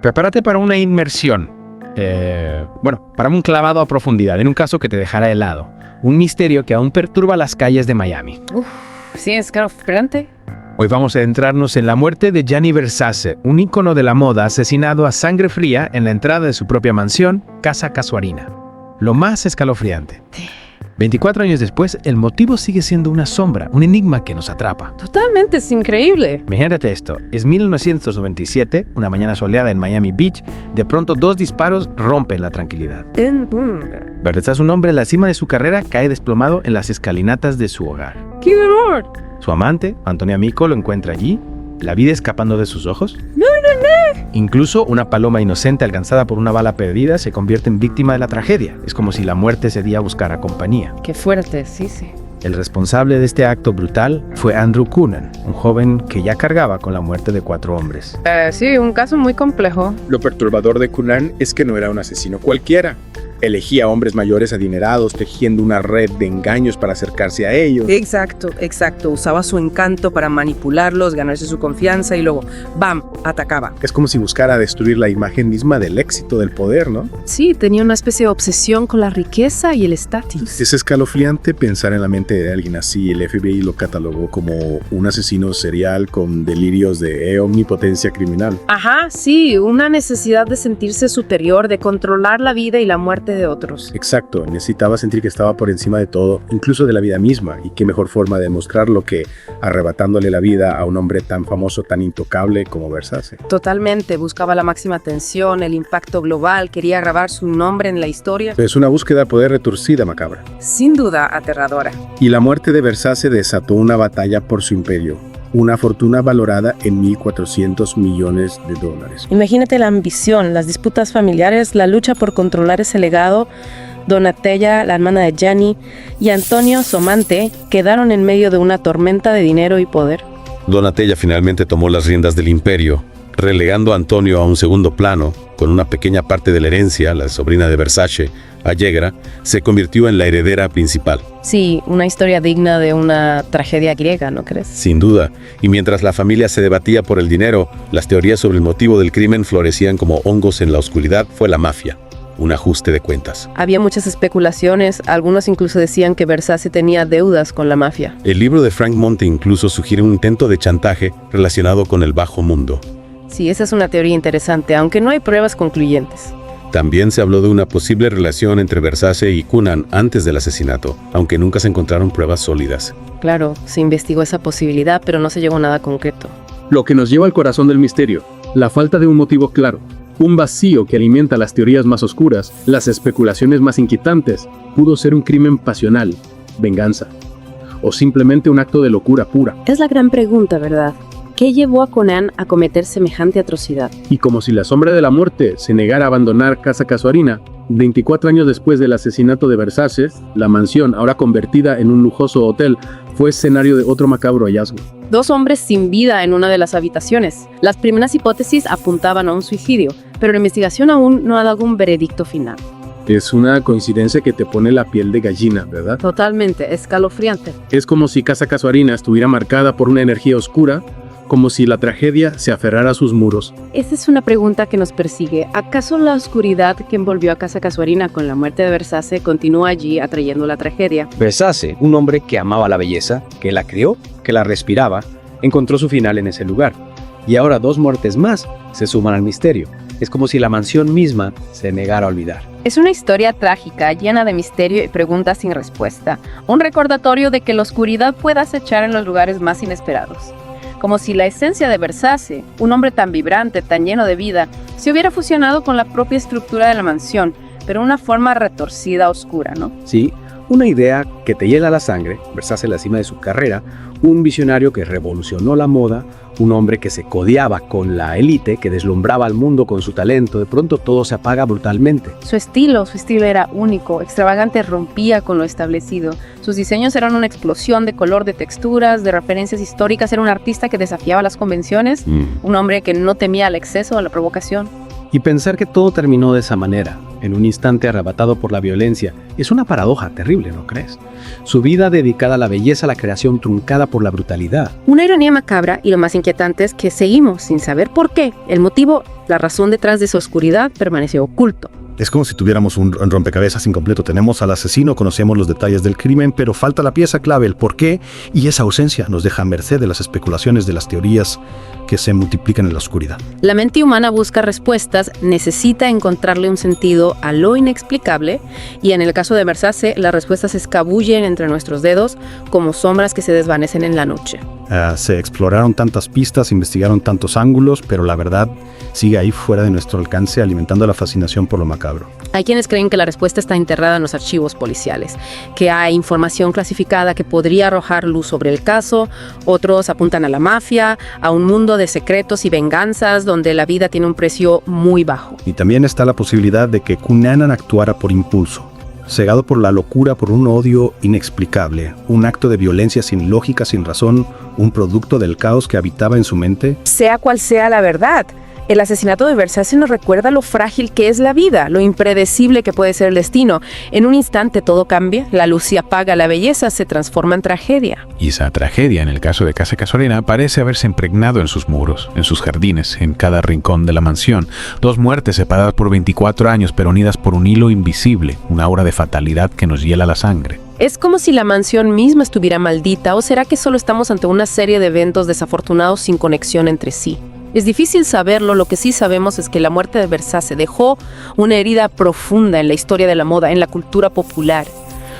Prepárate para una inmersión. Para un clavado a profundidad, en un caso que te dejará helado. Un misterio que aún perturba las calles de Miami. Sí, es escalofriante. Hoy vamos a adentrarnos en la muerte de Gianni Versace, un ícono de la moda asesinado a sangre fría en la entrada de su propia mansión, Casa Casuarina. Lo más escalofriante. 24 años después, el motivo sigue siendo una sombra, un enigma que nos atrapa. Totalmente, es increíble. Imagínate esto, es 1997, una mañana soleada en Miami Beach, de pronto 2 disparos rompen la tranquilidad. Versace, un hombre en la cima de su carrera, cae desplomado en las escalinatas de su hogar. ¡Qué dolor! Su amante, Antonia Mico, lo encuentra allí, la vida escapando de sus ojos. No. Incluso una paloma inocente alcanzada por una bala perdida se convierte en víctima de la tragedia. Es como si la muerte ese día buscara compañía. Qué fuerte, sí. El responsable de este acto brutal fue Andrew Cunanan, un joven que ya cargaba con la muerte de 4 hombres. Sí, un caso muy complejo. Lo perturbador de Cunanan es que no era un asesino cualquiera. Elegía hombres mayores adinerados, tejiendo una red de engaños para acercarse a ellos. Exacto. Usaba su encanto para manipularlos, ganarse su confianza y luego, ¡bam!, atacaba. Es como si buscara destruir la imagen misma del éxito, del poder, ¿no? Sí, tenía una especie de obsesión con la riqueza y el estatus. Es escalofriante pensar en la mente de alguien así. El FBI lo catalogó como un asesino serial con delirios de omnipotencia criminal. Ajá, sí, una necesidad de sentirse superior, de controlar la vida y la muerte de otros. Exacto, necesitaba sentir que estaba por encima de todo, incluso de la vida misma, y qué mejor forma de demostrarlo que arrebatándole la vida a un hombre tan famoso, tan intocable como Versace. Totalmente, buscaba la máxima atención, el impacto global, quería grabar su nombre en la historia. Es una búsqueda de poder retorcida, macabra. Sin duda, aterradora. Y la muerte de Versace desató una batalla por su imperio. Una fortuna valorada en $1.400 millones. Imagínate la ambición, las disputas familiares, la lucha por controlar ese legado. Donatella, la hermana de Gianni, y Antonio, su amante, quedaron en medio de una tormenta de dinero y poder. Donatella finalmente tomó las riendas del imperio, relegando a Antonio a un segundo plano. Con una pequeña parte de la herencia, la sobrina de Versace, Allegra, se convirtió en la heredera principal. Sí, una historia digna de una tragedia griega, ¿no crees? Sin duda, y mientras la familia se debatía por el dinero, las teorías sobre el motivo del crimen florecían como hongos en la oscuridad. Fue la mafia, un ajuste de cuentas. Había muchas especulaciones, algunos incluso decían que Versace tenía deudas con la mafia. El libro de Frank Monte incluso sugiere un intento de chantaje relacionado con el bajo mundo. Sí, esa es una teoría interesante, aunque no hay pruebas concluyentes. También se habló de una posible relación entre Versace y Cunanan antes del asesinato, aunque nunca se encontraron pruebas sólidas. Claro, se investigó esa posibilidad, pero no se llegó a nada concreto. Lo que nos lleva al corazón del misterio, la falta de un motivo claro, un vacío que alimenta las teorías más oscuras, las especulaciones más inquietantes. Pudo ser un crimen pasional, venganza, o simplemente un acto de locura pura. Es la gran pregunta, ¿verdad? ¿Qué llevó a Cunanan a cometer semejante atrocidad? Y como si la sombra de la muerte se negara a abandonar Casa Casuarina, 24 años después del asesinato de Versace, la mansión, ahora convertida en un lujoso hotel, fue escenario de otro macabro hallazgo. 2 hombres sin vida en una de las habitaciones. Las primeras hipótesis apuntaban a un suicidio, pero la investigación aún no ha dado un veredicto final. Es una coincidencia que te pone la piel de gallina, ¿verdad? Totalmente, escalofriante. Es como si Casa Casuarina estuviera marcada por una energía oscura, como si la tragedia se aferrara a sus muros. Esa es una pregunta que nos persigue. ¿Acaso la oscuridad que envolvió a Casa Casuarina con la muerte de Versace continúa allí atrayendo la tragedia? Versace, un hombre que amaba la belleza, que la creó, que la respiraba, encontró su final en ese lugar. Y ahora 2 muertes más se suman al misterio. Es como si la mansión misma se negara a olvidar. Es una historia trágica, llena de misterio y preguntas sin respuesta. Un recordatorio de que la oscuridad puede acechar en los lugares más inesperados. Como si la esencia de Versace, un hombre tan vibrante, tan lleno de vida, se hubiera fusionado con la propia estructura de la mansión, pero de una forma retorcida, oscura, ¿no? Sí, una idea que te hiela la sangre. Versace en la cima de su carrera, un visionario que revolucionó la moda, un hombre que se codeaba con la élite, que deslumbraba al mundo con su talento. De pronto todo se apaga brutalmente. Su estilo era único, extravagante, rompía con lo establecido. Sus diseños eran una explosión de color, de texturas, de referencias históricas. Era un artista que desafiaba las convenciones, un hombre que no temía el exceso o la provocación. Y pensar que todo terminó de esa manera, en un instante arrebatado por la violencia. Es una paradoja terrible, ¿no crees? Su vida dedicada a la belleza, la creación truncada por la brutalidad. Una ironía macabra, y lo más inquietante es que seguimos sin saber por qué. El motivo, la razón detrás de su oscuridad permaneció oculto. Es como si tuviéramos un rompecabezas incompleto. Tenemos al asesino, conocemos los detalles del crimen, pero falta la pieza clave, el por qué, y esa ausencia nos deja a merced de las especulaciones, de las teorías que se multiplican en la oscuridad. La mente humana busca respuestas, necesita encontrarle un sentido a lo inexplicable, y en el caso de Versace, las respuestas se escabullen entre nuestros dedos como sombras que se desvanecen en la noche. Se exploraron tantas pistas, investigaron tantos ángulos, pero la verdad sigue ahí fuera de nuestro alcance, alimentando la fascinación por lo macabro. Hay quienes creen que la respuesta está enterrada en los archivos policiales, que hay información clasificada que podría arrojar luz sobre el caso. Otros apuntan a la mafia, a un mundo de secretos y venganzas donde la vida tiene un precio muy bajo. Y también está la posibilidad de que Cunanan actuara por impulso, cegado por la locura, por un odio inexplicable, un acto de violencia sin lógica, sin razón, un producto del caos que habitaba en su mente. Sea cual sea la verdad, el asesinato de Versace nos recuerda lo frágil que es la vida, lo impredecible que puede ser el destino. En un instante todo cambia, la luz se apaga, la belleza se transforma en tragedia. Y esa tragedia, en el caso de Casa Casuarina, parece haberse impregnado en sus muros, en sus jardines, en cada rincón de la mansión. 2 muertes separadas por 24 años, pero unidas por un hilo invisible, una aura de fatalidad que nos hiela la sangre. ¿Es como si la mansión misma estuviera maldita, o será que solo estamos ante una serie de eventos desafortunados sin conexión entre sí? Es difícil saberlo, lo que sí sabemos es que la muerte de Versace dejó una herida profunda en la historia de la moda, en la cultura popular.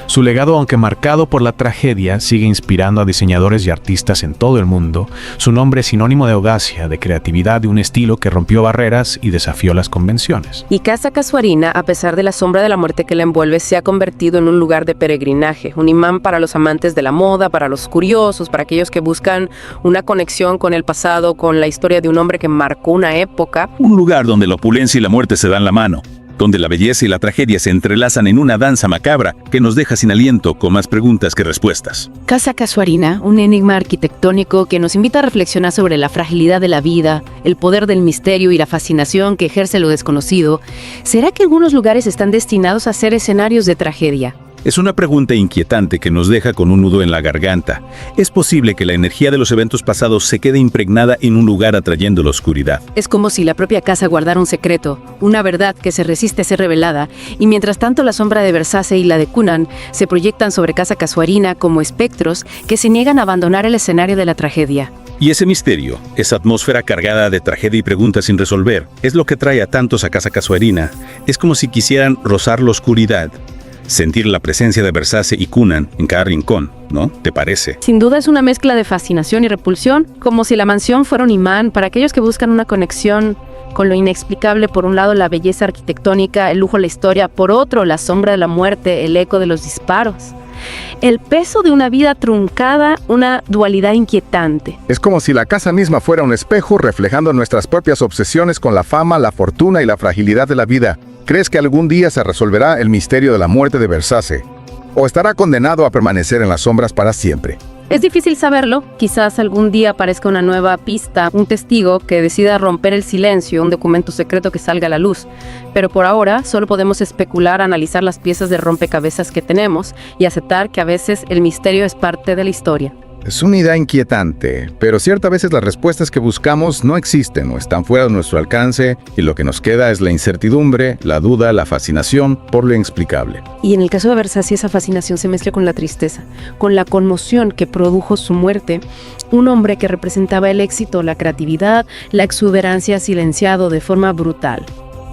Su legado, aunque marcado por la tragedia, sigue inspirando a diseñadores y artistas en todo el mundo. Su nombre es sinónimo de audacia, de creatividad, de un estilo que rompió barreras y desafió las convenciones. Y Casa Casuarina, a pesar de la sombra de la muerte que la envuelve, se ha convertido en un lugar de peregrinaje, un imán para los amantes de la moda, para los curiosos, para aquellos que buscan una conexión con el pasado, con la historia de un hombre que marcó una época. Un lugar donde la opulencia y la muerte se dan la mano, donde la belleza y la tragedia se entrelazan en una danza macabra que nos deja sin aliento, con más preguntas que respuestas. Casa Casuarina, un enigma arquitectónico que nos invita a reflexionar sobre la fragilidad de la vida, el poder del misterio y la fascinación que ejerce lo desconocido. ¿Será que algunos lugares están destinados a ser escenarios de tragedia? Es una pregunta inquietante que nos deja con un nudo en la garganta. ¿Es posible que la energía de los eventos pasados se quede impregnada en un lugar atrayendo la oscuridad? Es como si la propia casa guardara un secreto, una verdad que se resiste a ser revelada, y mientras tanto la sombra de Versace y la de Cunanan se proyectan sobre Casa Casuarina como espectros que se niegan a abandonar el escenario de la tragedia. Y ese misterio, esa atmósfera cargada de tragedia y preguntas sin resolver, es lo que trae a tantos a Casa Casuarina. Es como si quisieran rozar la oscuridad, sentir la presencia de Versace y Cunanan en cada rincón, ¿no? ¿Te parece? Sin duda es una mezcla de fascinación y repulsión, como si la mansión fuera un imán para aquellos que buscan una conexión con lo inexplicable. Por un lado, la belleza arquitectónica, el lujo de la historia; por otro, la sombra de la muerte, el eco de los disparos. El peso de una vida truncada, una dualidad inquietante. Es como si la casa misma fuera un espejo reflejando nuestras propias obsesiones con la fama, la fortuna y la fragilidad de la vida. ¿Crees que algún día se resolverá el misterio de la muerte de Versace? ¿O estará condenado a permanecer en las sombras para siempre? Es difícil saberlo. Quizás algún día aparezca una nueva pista, un testigo que decida romper el silencio, un documento secreto que salga a la luz. Pero por ahora solo podemos especular, analizar las piezas de rompecabezas que tenemos y aceptar que a veces el misterio es parte de la historia. Es una idea inquietante, pero ciertas veces las respuestas que buscamos no existen o están fuera de nuestro alcance, y lo que nos queda es la incertidumbre, la duda, la fascinación por lo inexplicable. Y en el caso de Versace, esa fascinación se mezcla con la tristeza, con la conmoción que produjo su muerte. Un hombre que representaba el éxito, la creatividad, la exuberancia, silenciado de forma brutal.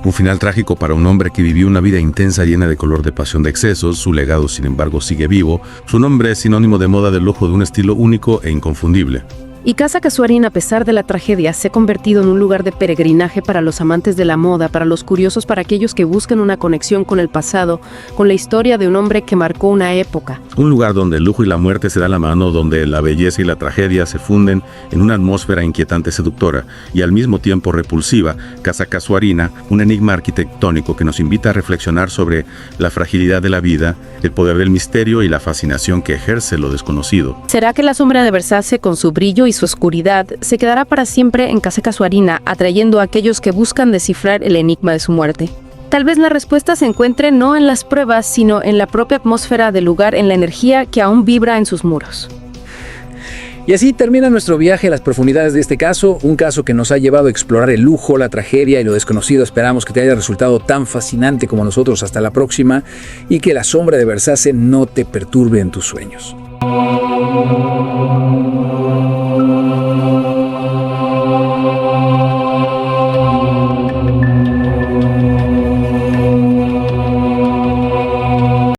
Un final trágico para un hombre que vivió una vida intensa llena de color, de pasión, de excesos. Su legado, sin embargo, sigue vivo. Su nombre es sinónimo de moda, de lujo, de un estilo único e inconfundible. Y Casa Casuarina, a pesar de la tragedia, se ha convertido en un lugar de peregrinaje para los amantes de la moda, para los curiosos, para aquellos que buscan una conexión con el pasado, con la historia de un hombre que marcó una época. Un lugar donde el lujo y la muerte se dan la mano, donde la belleza y la tragedia se funden en una atmósfera inquietante, seductora y al mismo tiempo repulsiva. Casa Casuarina, un enigma arquitectónico que nos invita a reflexionar sobre la fragilidad de la vida, el poder del misterio y la fascinación que ejerce lo desconocido. ¿Será que la sombra de Versace, con su brillo y su oscuridad, se quedará para siempre en Casa Casuarina, atrayendo a aquellos que buscan descifrar el enigma de su muerte? Tal vez la respuesta se encuentre no en las pruebas, sino en la propia atmósfera del lugar, en la energía que aún vibra en sus muros. Y así termina nuestro viaje a las profundidades de este caso, un caso que nos ha llevado a explorar el lujo, la tragedia y lo desconocido. Esperamos que te haya resultado tan fascinante como nosotros. Hasta la próxima, y que la sombra de Versace no te perturbe en tus sueños.